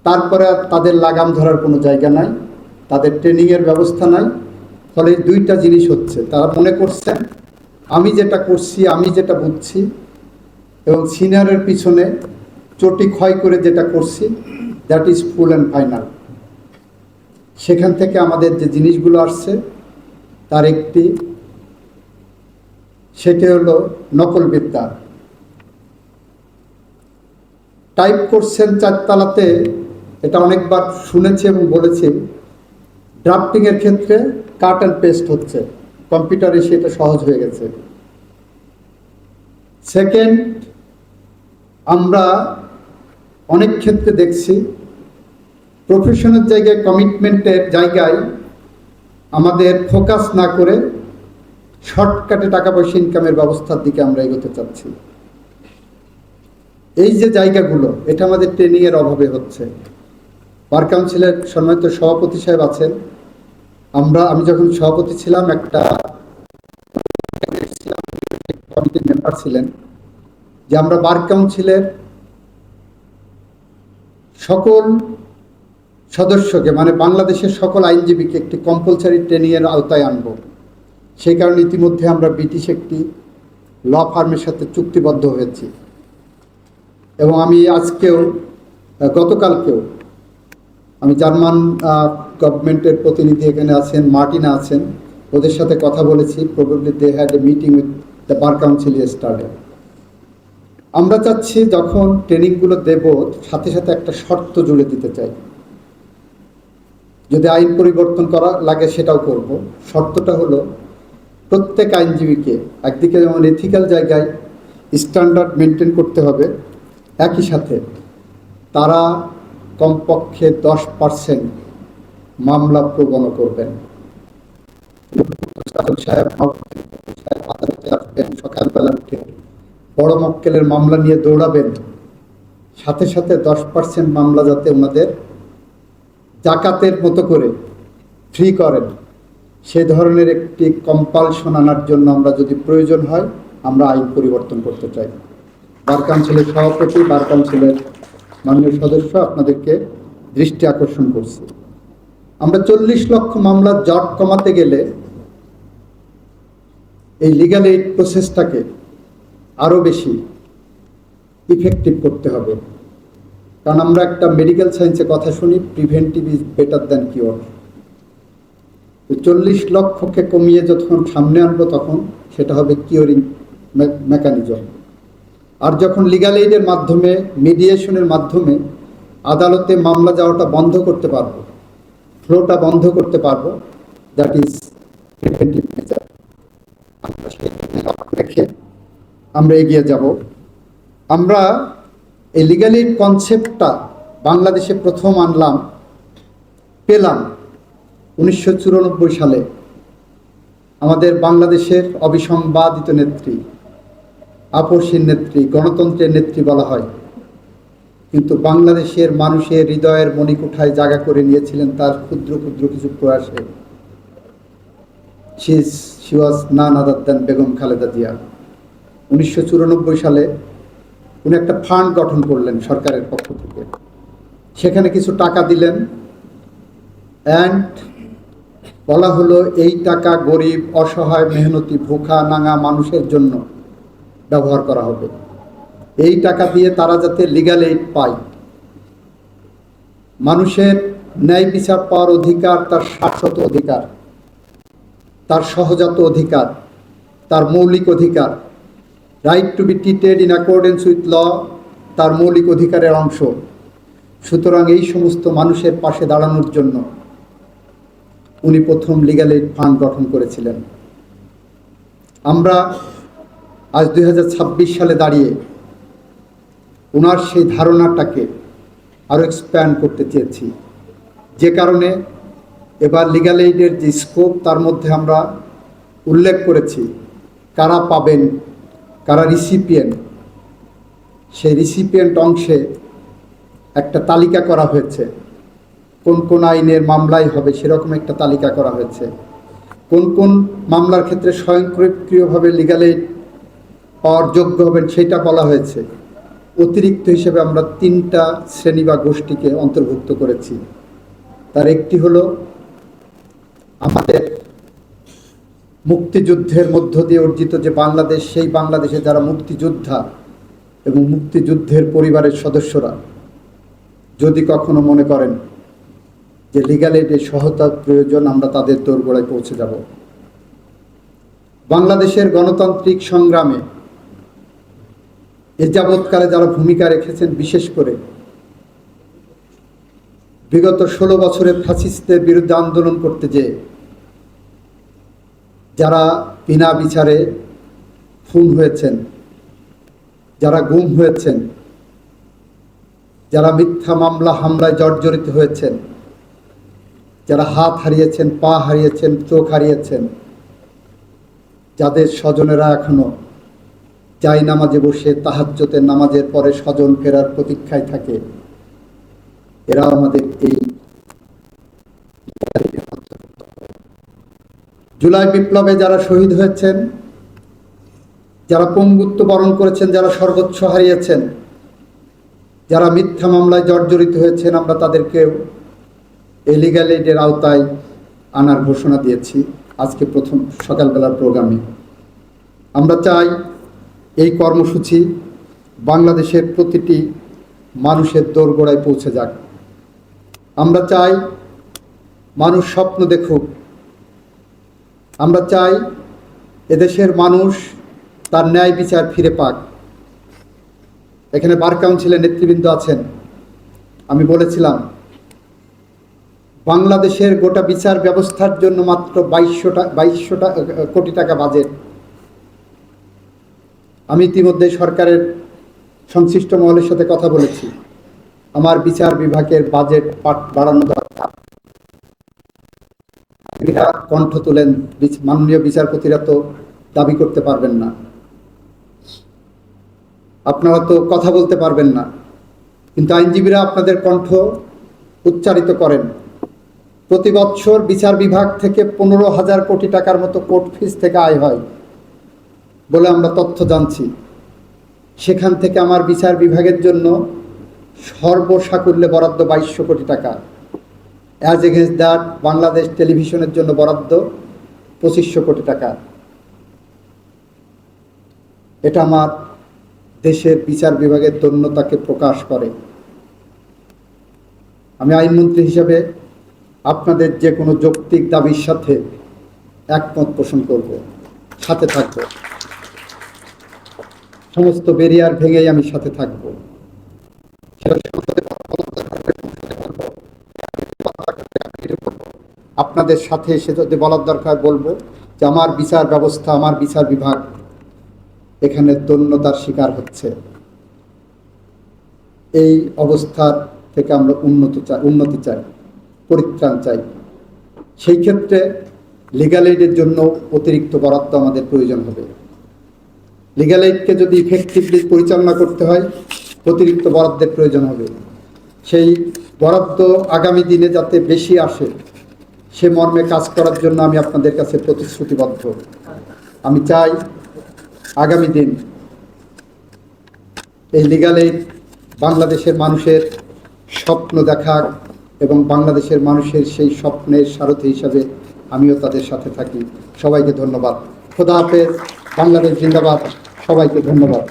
তারপরে আর তাদের লাগাম ধরার কোনো জায়গা নাই, তাদের ট্রেনিংয়ের ব্যবস্থা নাই। ফলে দুইটা জিনিস হচ্ছে, তারা মনে করছেন আমি যেটা করছি, আমি যেটা বুঝছি এবং সিনিয়রের পিছনে চটি ক্ষয় করে যেটা করছি, that is full and final. সেখান থেকে আমাদের যে জিনিসগুলো আসছে তার একটি, সেটি হলো নকল বিদ্যা। টাইপ করছেন চারতলাতে, এটা অনেকবার শুনেছি এবং বলেছি। ড্রাফটিংয়ের ক্ষেত্রে কাট অ্যান্ড পেস্ট হচ্ছে, কম্পিউটারে সেটা সহজ হয়ে গেছে। সেকেন্ড, আমরা অনেক ক্ষেত্রে দেখছি প্রফেশনের জায়গায়, কমিটমেন্টের জায়গায় আমাদের ফোকাস না করে শর্টকাটে টাকা পয়সা ইনকামের ব্যবস্থার দিকে আমরা এগোতে চাচ্ছি। এই যে জায়গাগুলো, এটা আমাদের ট্রেনিংয়ের অভাবে হচ্ছে। বার কাউন্সিলের সম্মানিত সভাপতি সাহেব আছেন, আমি যখন সভাপতি ছিলাম, একটা কমিটির মেম্বার ছিলেন, যে আমরা বার কাউন্সিলের সকল সদস্যকে, মানে বাংলাদেশের সকল আইনজীবীকে একটি কম্পালসারি ট্রেনিংয়ের আওতায় আনব। সেই কারণে ইতিমধ্যে আমরা ব্রিটিশ একটি ল ফার্মের সাথে চুক্তিবদ্ধ হয়েছি এবং আমি আজকেও, গতকালকেও আমি জার্মান গভর্নমেন্টের প্রতিনিধি এখানে আছেন, মার্টিনা আছেন, ওদের সাথে কথা বলেছি। Probably they had a meeting with the bar council yesterday. আমরা চাচ্ছি যখন ট্রেনিংগুলো দেব, সাথে সাথে একটা শর্ত জুড়ে দিতে চাই। যদি আইন পরিবর্তন করা লাগে সেটাও করব। শর্তটা হলো, প্রত্যেক আইনজীবীকে একদিকে যেমন এথিক্যাল জায়গায় স্ট্যান্ডার্ড মেনটেন করতে হবে, একই সাথে তারা কমপক্ষে 10% মামলা প্রবণ করবেন। আদালতে আসবেন, সকালবেলা উঠে বড় মক্কেলের মামলা নিয়ে দৌড়াবেন, সাথে সাথে 10% মামলা যাতে ওনাদের জাকাতের মতো করে ফ্রি করেন, সে ধরনের একটি কম্পালশন আনার জন্য আমরা, যদি প্রয়োজন হয়, আমরা আইন পরিবর্তন করতে চাই। বার কাউন্সিলের সভাপতি, বার কাউন্সিলের মাননীয় সদস্য, আপনাদেরকে দৃষ্টি আকর্ষণ করছি। আমরা 40 লক্ষ মামলার জট কমাতে গেলে এই লিগ্যাল এইড প্রসেসটাকে আরও বেশি ইফেক্টিভ করতে হবে। কারণ আমরা একটা মেডিকেল সায়েন্সে কথা শুনি, preventive is better than cure. 40 লক্ষকে কমিয়ে যখন সামনে আনবো, তখন সেটা হবে কিওরিং মেকানিজম। আর যখন লিগ্যাল এইডের মাধ্যমে, মিডিয়েশনের মাধ্যমে আদালতে মামলা যাওয়াটা বন্ধ করতে পারবো, ফ্লোটা বন্ধ করতে পারবো, দ্যাট ইজ প্রিভেন্টিভ মেজার। আমরা সেই লক্ষ্য রেখে আমরা এগিয়ে যাব। আমরা এই লিগ্যাল এইড কনসেপ্টটা বাংলাদেশে প্রথম পেলাম 1994 সালে। আমাদের বাংলাদেশের অবিসংবাদিত নেত্রী, আপসীর নেত্রী, গণতন্ত্রের নেত্রী বলা হয়, কিন্তু বাংলাদেশের মানুষের হৃদয়ের মণিকুঠায় জায়গা করে নিয়েছিলেন তার ক্ষুদ্র ক্ষুদ্র কিছু প্রয়াসে। She was none other than Begum Khaleda Zia. 1994 সালে উনি একটা ফান্ড গঠন করলেন সরকারের পক্ষ থেকে, সেখানে কিছু টাকা দিলেন, অ্যান্ড বলা হলো এই টাকা গরিব, অসহায়, মেহনতি, ভুখা নাঙা মানুষের জন্য ব্যবহার করা হবে। এই টাকা দিয়ে তারা যাতে লিগ্যাল এইড পায়, মানুষের ন্যায় বিচার পাওয়ার অধিকার, তার শাশ্বত অধিকার, তার সহজাত অধিকার, তার মৌলিক অধিকার, right to be treated in accordance with law, তার মৌলিক অধিকারের অংশ। সুতরাং এই সমস্ত মানুষের পাশে দাঁড়ানোর জন্য উনি প্রথম লিগ্যাল এইড ফান্ড গঠন করেছিলেন। আমরা আজ 2026 সালে দাঁড়িয়ে ওনার সেই ধারণাটাকে আরও এক্সপ্যান্ড করতে চেয়েছি, যে কারণে এবার লিগ্যাল এইডের যে স্কোপ, তার মধ্যে আমরা উল্লেখ করেছি কারা পাবেন, কারা রিসিপিয়েন্ট। সেই রিসিপিয়েন্ট অংশে একটা তালিকা করা হয়েছে, কোন কোন আইনের মামলায় হবে সেরকম একটা তালিকা করা হয়েছে, কোন কোন মামলার ক্ষেত্রে স্বয়ংক্রিয়ভাবে লিগ্যাল এইড পাওয়ার যোগ্য হবেন সেটা বলা হয়েছে। অতিরিক্ত হিসেবে আমরা 3টা শ্রেণী বা গোষ্ঠীকে অন্তর্ভুক্ত করেছি। তার একটি হলো আমাদের মুক্তিযুদ্ধের মধ্য দিয়ে অর্জিত যে বাংলাদেশ, সেই বাংলাদেশে যারা মুক্তিযোদ্ধা এবং মুক্তিযুদ্ধের পরিবারের সদস্যরা যদি কখনো মনে করেন যে লিগ্যাল এইডের সহায়তার প্রয়োজন, আমরা তাদের দোরগোড়ায় পৌঁছে যাব। বাংলাদেশের গণতান্ত্রিক সংগ্রামে এ যাবৎকালে যারা ভূমিকা রেখেছেন, বিশেষ করে বিগত 16 বছরে ফ্যাসিস্টদের বিরুদ্ধে আন্দোলন করতে যেয়ে যারা বিনা বিচারে খুন হয়েছেন, যারা গুম হয়েছেন, যারা মিথ্যা মামলা হামলায় জর্জরিত হয়েছেন, যারা হাত হারিয়েছেন, পা হারিয়েছেন, চোখ হারিয়েছেন, যাদের স্বজনেরা এখনো যাই নামাজে বসে তাহাজ্জুদের নামাজের পরে স্বজন ফেরার প্রতীক্ষায় থাকে, এরা আমাদের এই জুলাই বিপ্লবে যারা শহীদ হয়েছেন, যারা পঙ্গুত্ব বরণ করেছেন, যারা সর্বোচ্চ হারিয়েছেন, যারা মিথ্যা মামলায় জর্জরিত হয়েছেন, আমরা তাদেরকে এই লিগ্যাল এইডের আওতায় আনার ঘোষণা দিয়েছি আজকে প্রথম সকালবেলার প্রোগ্রামে। আমরা চাই এই কর্মসূচি বাংলাদেশের প্রতিটি মানুষের দোরগোড়ায় পৌঁছে যাক। আমরা চাই মানুষ স্বপ্ন দেখুক। আমরা চাই এদেশের মানুষ তার ন্যায় বিচার ফিরে পাক। এখানে বার কাউন্সিলের নেতৃবৃন্দ আছেন। আমি বলেছিলাম বাংলাদেশের গোটা বিচার ব্যবস্থার জন্য মাত্র 2200 কোটি টাকা বাজেট। আমি ইতিমধ্যে সরকারের সংশ্লিষ্ট মহলের সাথে কথা বলেছি, আমার বিচার বিভাগের বাজেট বাড়ানো দরকার। কণ্ঠ তোলেন, মাননীয় বিচারপতিরা তো দাবি করতে পারবেন না, আপনারা তো কথা বলতে পারবেন না, কিন্তু আইনজীবীরা আপনাদের কণ্ঠ উচ্চারিত করেন। প্রতি বছর বিচার বিভাগ থেকে 15,000 কোটি টাকার মতো কোর্ট ফিস থেকে আয় হয় বলে আমরা তথ্য জানছি। সেখান থেকে আমার বিচার বিভাগের জন্য সর্বসাকুল্যে বরাদ্দ 2200 কোটি টাকা। অ্যাজ এগেন্স্ট দ্যাট বাংলাদেশ টেলিভিশনের জন্য বরাদ্দ 2500 কোটি টাকা। এটা আমার দেশের বিচার বিভাগের দন্যতাকে প্রকাশ করে। আমি আইনমন্ত্রী হিসাবে আপনাদের যে কোনো যৌক্তিক দাবির সাথে একমত পোষণ করব, সাথে থাকব, সমস্ত ব্যারিয়ার ভেঙেই আমি সাথে থাকব। আপনাদের সাথে এসে যদি বলার দরকার বলবো যে আমার বিচার ব্যবস্থা, আমার বিচার বিভাগ এখানে দন্যতার শিকার হচ্ছে। এই অবস্থার থেকে আমরা উন্নতি চাই, পরিত্রাণ চাই। সেই ক্ষেত্রে লিগ্যাল এইডের জন্য অতিরিক্ত বরাদ্দ আমাদের প্রয়োজন হবে। লিগ্যাল এইডকে যদি ইফেক্টিভলি পরিচালনা করতে হয়, অতিরিক্ত বরাদ্দের প্রয়োজন হবে। সেই বরাদ্দ আগামী দিনে যাতে বেশি আসে সে মর্মে কাজ করার জন্য আমি আপনাদের কাছে প্রতিশ্রুতিবদ্ধ। আমি চাই আগামী দিন এই লিগ্যাল এইড বাংলাদেশের মানুষের স্বপ্ন দেখাক এবং বাংলাদেশের মানুষের সেই স্বপ্নের সারথি হিসাবে আমিও তাদের সাথে থাকি। সবাইকে ধন্যবাদ। খোদা হাফেজ। বাংলাদেশ জিন্দাবাদ। সবাইকে ধন্যবাদ।